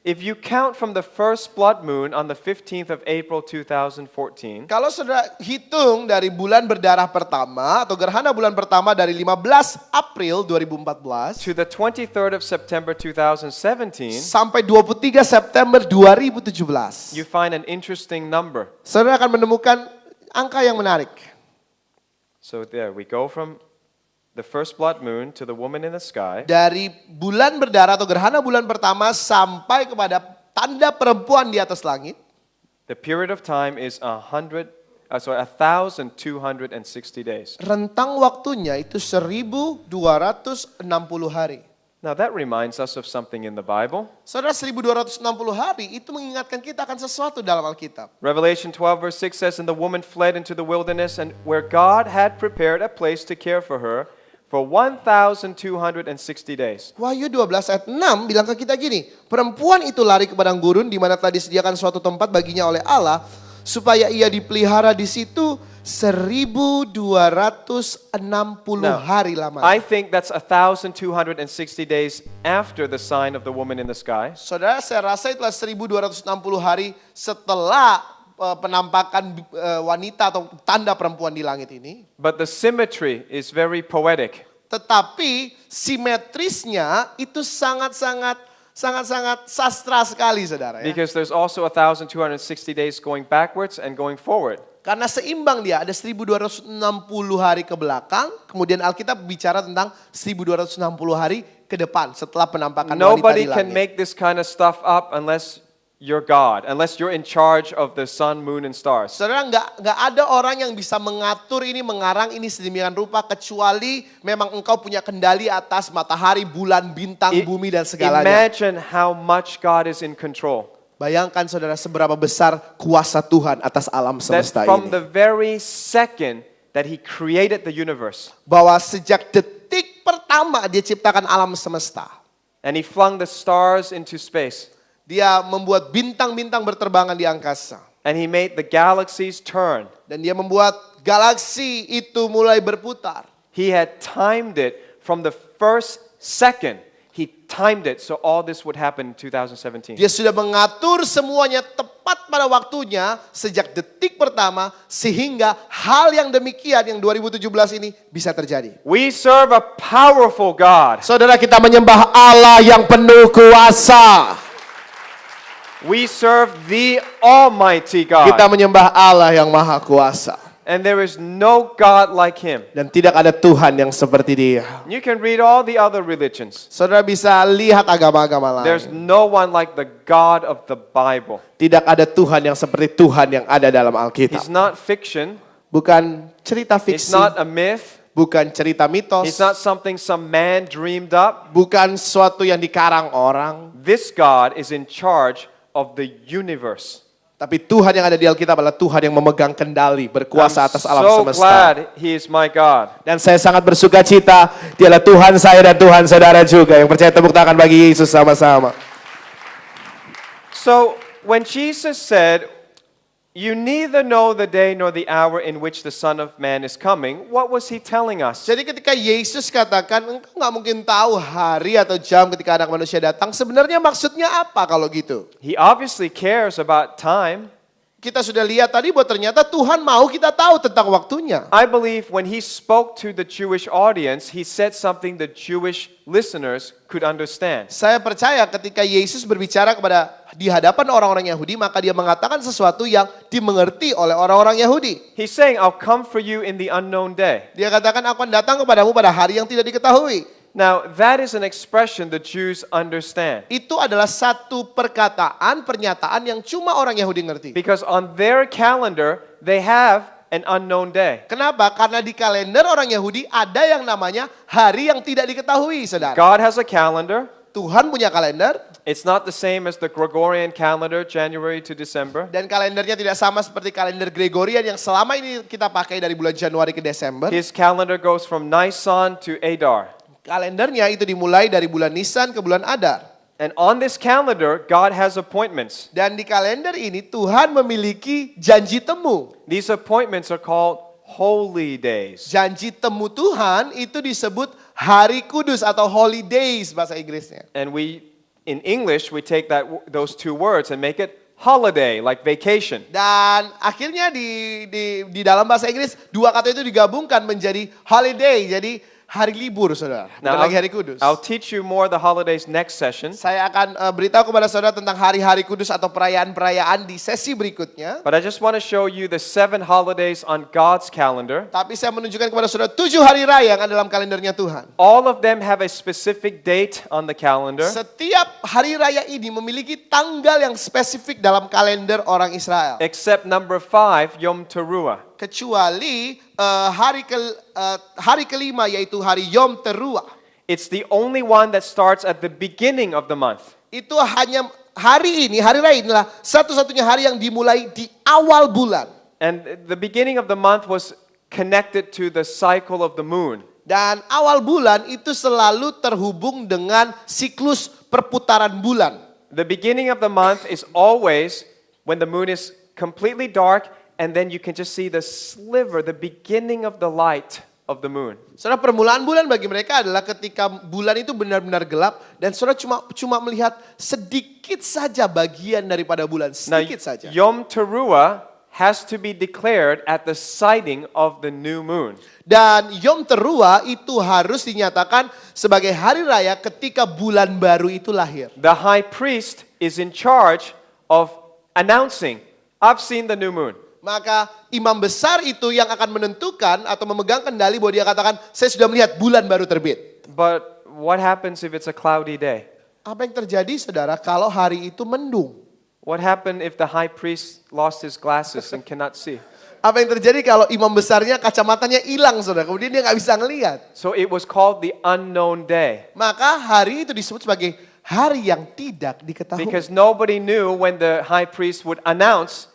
If you count from the first blood moon on the 15th of April 2014, Kalau saudara hitung dari bulan berdarah pertama atau gerhana bulan pertama dari 15 April 2014 to the 23rd of September 2017, sampai 23 September 2017. you find an interesting number. Saudara akan menemukan angka yang menarik. So there we go from the first blood moon to the woman in the sky. Dari bulan berdarah atau gerhana bulan pertama sampai kepada tanda perempuan di atas langit. The period of time is 1,260 days. Rentang waktunya itu 1260 hari. Now that reminds us of something in the Bible. Saudara 1260 hari itu mengingatkan kita akan sesuatu dalam Alkitab. Revelation 12 verse 6 says, "And the woman fled into the wilderness, and where God had prepared a place to care for her for 1,260 days." Wahyu 12 ayat 6 bilang ke kita gini, perempuan itu lari ke padang gurun di mana telah disediakan suatu tempat baginya oleh Allah supaya ia dipelihara di situ 1260 hari lamanya. I think that's 1,260 days after the sign of the woman in the sky. Saudara, saya rasa itulah 1260 hari setelah penampakan wanita atau tanda perempuan di langit ini. But the symmetry is very poetic. Tetapi simetrisnya itu sangat-sangat sastra sekali, saudara. Ya. Because there's also 1,260 days going backwards and going forward. Karena seimbang dia, ada 1260 hari ke belakang, kemudian Alkitab bicara tentang 1260 hari ke depan setelah penampakan wanita Nobody di can langit. make this kind of stuff up unless you're God, unless you're in charge of the sun, moon, and stars. Saudara, nggak ada orang yang bisa mengatur ini, mengarang ini sedemikian rupa kecuali memang engkau punya kendali atas matahari, bulan, bintang, bumi dan segalanya. Imagine how much God is in control. Bayangkan saudara seberapa besar kuasa Tuhan atas alam That semesta from ini. the very second that He created the universe, Bahwa sejak detik pertama dia ciptakan alam semesta. and He flung the stars into space, Dia membuat bintang-bintang berterbangan di angkasa. and He made the galaxies turn. Dan dia membuat galaksi itu mulai berputar. He had timed it from the first second. He timed it so all this would happen in 2017. Dia sudah mengatur semuanya tepat pada waktunya sejak detik pertama sehingga hal yang demikian yang 2017 ini bisa terjadi. We serve a powerful God. Saudara, kita menyembah Allah yang penuh kuasa. We serve the Almighty Kita God. menyembah Allah yang maha kuasa. And there is no God like Him. Dan tidak ada Tuhan yang seperti dia. You can read all the other religions. Saudara bisa lihat agama-agama There's lain. no one like the God of the Bible. Tidak ada Tuhan yang seperti Tuhan yang ada dalam Alkitab. He's not fiction. Bukan cerita It's fiksi. not a myth. Bukan cerita mitos. It's not something some man dreamed up. Bukan sesuatu yang dikarang orang. This God is in charge of the universe. Tapi Tuhan yang ada di Alkitab adalah Tuhan yang memegang kendali, berkuasa atas alam so semesta. glad He is my God. Dan saya sangat bersuka cita, Dialah Tuhan saya dan Tuhan saudara juga. Yang percaya tepuk tangan bagi Yesus sama-sama. So when Jesus said, "You neither know the day nor the hour in which the Son of Man is coming," what was He telling us? Jadi ketika Yesus katakan, engkau nggak mungkin tahu hari atau jam ketika anak manusia datang, sebenarnya maksudnya apa kalau gitu? He obviously cares about time. kita sudah lihat tadi bahwa ternyata Tuhan mau kita tahu tentang waktunya. I believe when he spoke to the Jewish audience, he said something the Jewish listeners could understand. Saya percaya ketika Yesus berbicara di hadapan orang-orang Yahudi, maka dia mengatakan sesuatu yang dimengerti oleh orang-orang Yahudi. He's saying, I'll come for you in the unknown day. Dia katakan, aku akan datang kepadamu pada hari yang tidak diketahui. Now, that is an expression the Jews understand. Itu adalah satu pernyataan yang cuma orang Yahudi ngerti. Because on their calendar, they have an unknown day. Kenapa? Karena di kalender orang Yahudi ada yang namanya hari yang tidak diketahui, saudara. God has a calendar. Tuhan punya kalender, It's not the same as the Gregorian calendar, January to December. dan kalendernya tidak sama seperti kalender Gregorian yang selama ini kita pakai dari bulan Januari ke Desember. His calendar goes from Nisan to Adar. Kalendernya itu dimulai dari bulan Nisan ke bulan Adar. And on this calendar, God has appointments. Dan di kalender ini Tuhan memiliki janji temu. These appointments are called holy days. Janji temu Tuhan itu disebut hari kudus atau holy days bahasa Inggrisnya. And in English, we take those two words and make it holiday, like vacation. Dan akhirnya di dalam bahasa Inggris dua kata itu digabungkan menjadi holiday, jadi hari libur, saudara. Bukan Now, lagi hari kudus. I'll teach you more the holidays next session. Saya akan beritahu kepada saudara tentang hari-hari kudus atau perayaan-perayaan di sesi berikutnya. But I just want to show you the 7 holidays on God's calendar. Tapi saya menunjukkan kepada saudara 7 hari raya yang ada dalam kalendernya Tuhan. All of them have a specific date on the calendar. Setiap hari raya ini memiliki tanggal yang spesifik dalam kalender orang Israel. Except number 5, Yom Teruah. Kecuali hari kelima yaitu hari Yom Teruah. It's the only one that starts at the beginning of the month. Itu hanya hari ini, hari raya inilah satu-satunya hari yang dimulai di awal bulan. And the beginning of the month was connected to the cycle of the moon. Dan awal bulan itu selalu terhubung dengan siklus perputaran bulan. The beginning of the month is always when the moon is completely dark and then you can just see the sliver, the beginning of the light of the moon. Saudara, permulaan bulan bagi mereka adalah ketika bulan itu benar-benar gelap dan saudara cuma melihat sedikit saja bagian daripada bulan, Now, sedikit saja. Yom Teruah has to be declared at the sighting of the new moon. Dan Yom Teruah itu harus dinyatakan sebagai hari raya ketika bulan baru itu lahir. The high priest is in charge of announcing, I've seen the new moon. Maka imam besar itu yang akan menentukan atau memegang kendali bahwa dia katakan, saya sudah melihat bulan baru terbit. But what happens if it's a cloudy day? Apa yang terjadi, saudara, kalau hari itu mendung? What happened if the high priest lost his glasses and cannot see? Apa yang terjadi kalau imam besarnya kacamatanya hilang, saudara, kemudian dia nggak bisa ngelihat? So it was called the unknown day. Maka hari itu disebut sebagai hari yang tidak diketahui. Because nobody knew when the high priest would announce,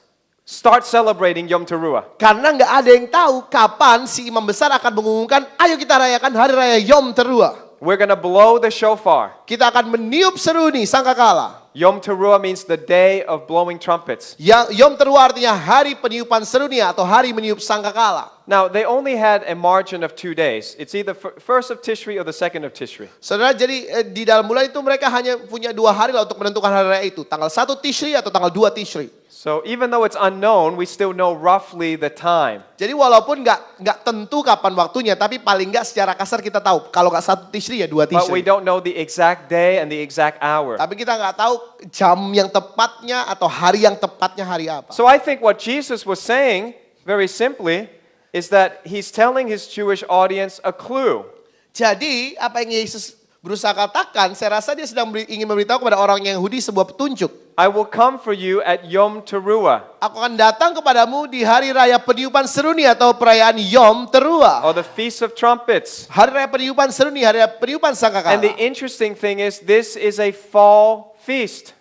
start celebrating Yom Teruah. Karena nggak ada yang tahu kapan si imam besar akan mengumumkan, ayo kita rayakan hari raya Yom Teruah. We're going to blow the shofar. Kita akan meniup seruni sangkakala. Yom Teruah means the day of blowing trumpets. Yang Yom Teruah artinya hari peniupan seruni atau hari meniup sangkakala. Now, they only had a margin of 2 days. It's either first of Tishri or the second of Tishri. Saudara, jadi di dalam bulan itu mereka hanya punya 2 hari lah untuk menentukan hari raya itu. Tanggal 1 Tishri atau tanggal 2 Tishri. So even though it's unknown, we still know roughly the time. Jadi walaupun nggak tentu kapan waktunya, tapi paling nggak secara kasar kita tahu. Kalau nggak 1 Tishri ya 2 But we Tishri. don't know the exact day and the exact hour. Tapi kita nggak tahu jam yang tepatnya atau hari yang tepatnya hari apa. So I think what Jesus was saying, very simply, is that he's telling his Jewish audience a clue. Jadi apa yang Yesus berusaha katakan, saya rasa dia sedang ingin memberitahu kepada orang Yahudi sebuah petunjuk. I will come for you at Yom Teruah, Aku akan datang kepadamu di hari raya peniupan seruni atau perayaan Yom Teruah. or the Feast of Trumpets. Hari raya peniupan seruni, hari raya peniupan And the sangkakala. interesting thing is, this is a fall feast.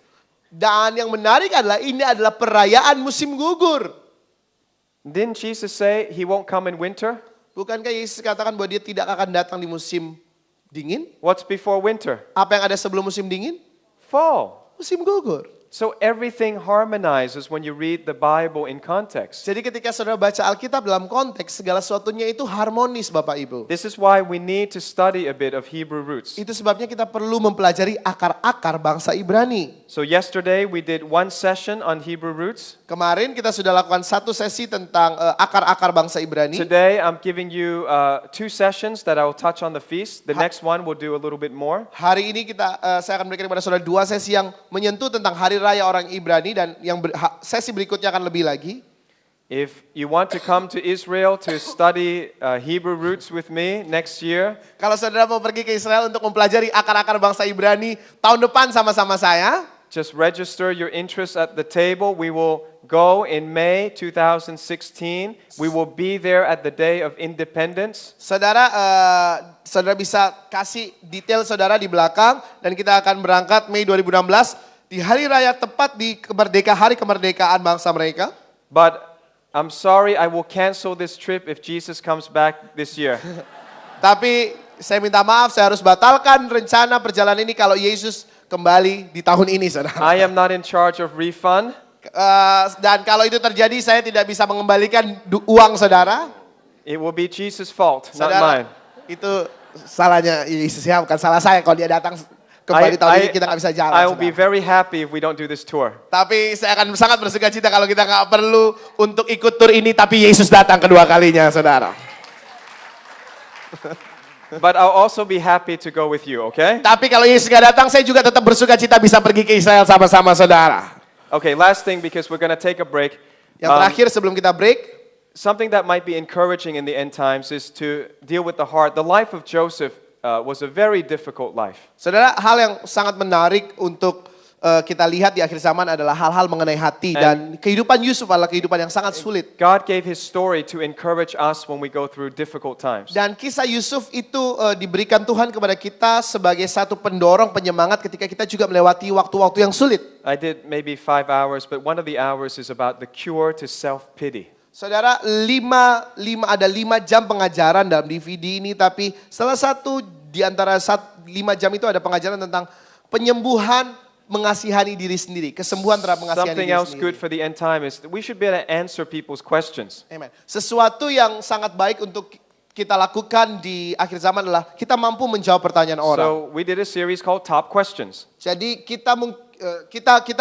Dan yang menarik adalah ini adalah perayaan musim gugur. Didn't Jesus say he won't come in winter? Bukankah Yesus katakan bahwa dia tidak akan datang di musim dingin? What's before winter? Apa yang ada sebelum musim dingin? Fall. Musim gugur. So everything harmonizes when you read the Bible in context. Jadi ketika saudara baca Alkitab dalam konteks, segala sesuatunya itu harmonis Bapak Ibu. This is why we need to study a bit of Hebrew roots. Itu sebabnya kita perlu mempelajari akar-akar bangsa Ibrani. So yesterday we did one session on Hebrew roots. Kemarin kita sudah lakukan satu sesi tentang akar-akar bangsa Ibrani. Today I'm giving you two sessions that I will touch on the feast. The next one we'll do a little bit more. Hari ini saya akan berikan kepada saudara dua sesi yang menyentuh tentang hari raya orang Ibrani dan yang sesi berikutnya akan lebih lagi. If you want to come to Israel to study Hebrew roots with me next year, Kalau saudara mau pergi ke Israel untuk mempelajari akar-akar bangsa Ibrani tahun depan sama-sama saya, just register your interest at the table. We will go in May 2016. We will be there at the Day of Independence. saudara bisa kasih detail saudara di belakang dan kita akan berangkat Mei 2016 di hari raya tepat di hari kemerdekaan bangsa mereka. But I'm sorry, I will cancel this trip if Jesus comes back this year. Tapi saya minta maaf, saya harus batalkan rencana perjalanan ini kalau Yesus kembali di tahun ini, saudara. I am not in charge of refund. Dan kalau itu terjadi, saya tidak bisa mengembalikan uang saudara. It will be Jesus' fault, not Saudara, mine. itu salahnya Yesus ya, bukan salah saya. Kalau dia datang kembali tahun ini kita nggak bisa jalan. I will be saudara. very happy if we don't do this tour. Tapi saya akan sangat bersuka cita kalau kita nggak perlu untuk ikut tur ini, tapi Yesus datang kedua kalinya, saudara. But I'll also be happy to go with you, okay? Tapi kalau Yesus nggak datang, saya juga tetap bersuka cita bisa pergi ke Israel sama-sama saudara. Okay, last thing because we're going to take a break. Yang terakhir sebelum kita break, Something that might be encouraging in the end times is to deal with the heart. The life of Joseph was a very difficult life. saudara, hal yang sangat menarik untuk kita lihat di akhir zaman adalah hal-hal mengenai hati dan kehidupan Yusuf adalah kehidupan yang sangat sulit. God gave his story to encourage us when we go through difficult times. Dan kisah Yusuf itu diberikan Tuhan kepada kita sebagai satu pendorong penyemangat ketika kita juga melewati waktu-waktu yang sulit. I did maybe 5 hours, but one of the hours is about the cure to self-pity. Saudara, ada 5 jam pengajaran dalam DVD ini, tapi salah satu di antara 5 jam itu ada pengajaran tentang penyembuhan mengasihani diri sendiri, kesembuhan terhadap mengasihani Something diri else sendiri. good for the end time is that we should be able to answer people's questions. Amen. Sesuatu yang sangat baik untuk kita lakukan di akhir zaman adalah kita mampu menjawab pertanyaan orang. So we did a series called Top Questions. Jadi kita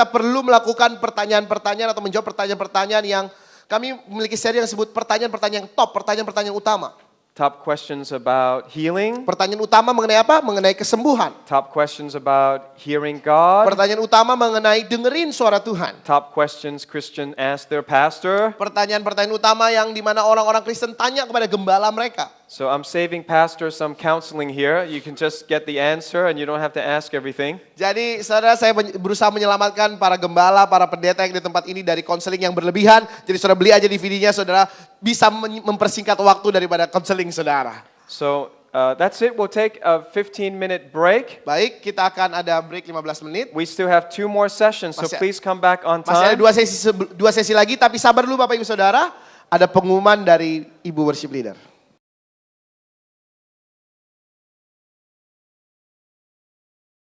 perlu melakukan pertanyaan-pertanyaan atau menjawab pertanyaan-pertanyaan yang kami memiliki seri yang disebut pertanyaan-pertanyaan top, pertanyaan-pertanyaan utama. Top questions about healing. Pertanyaan utama mengenai apa? Mengenai kesembuhan. Top questions about hearing God. Pertanyaan utama mengenai dengerin suara Tuhan. Top questions Christian ask their pastor. Pertanyaan-pertanyaan utama yang dimana orang-orang Kristen tanya kepada gembala mereka. So I'm saving pastors some counseling here. You can just get the answer and you don't have to ask everything. Jadi saudara, saya berusaha menyelamatkan para gembala, para pendeta yang di tempat ini dari konseling yang berlebihan. Jadi saudara beli aja DVD-nya, saudara bisa mempersingkat waktu daripada konseling saudara. So that's it. We'll take a 15-minute break. Baik, kita akan ada break 15 menit. We still have 2 more sessions, so Masih- please come back on Masih ada time. dua sesi lagi, tapi sabar dulu Bapak Ibu Saudara. Ada pengumuman dari Ibu Worship Leader.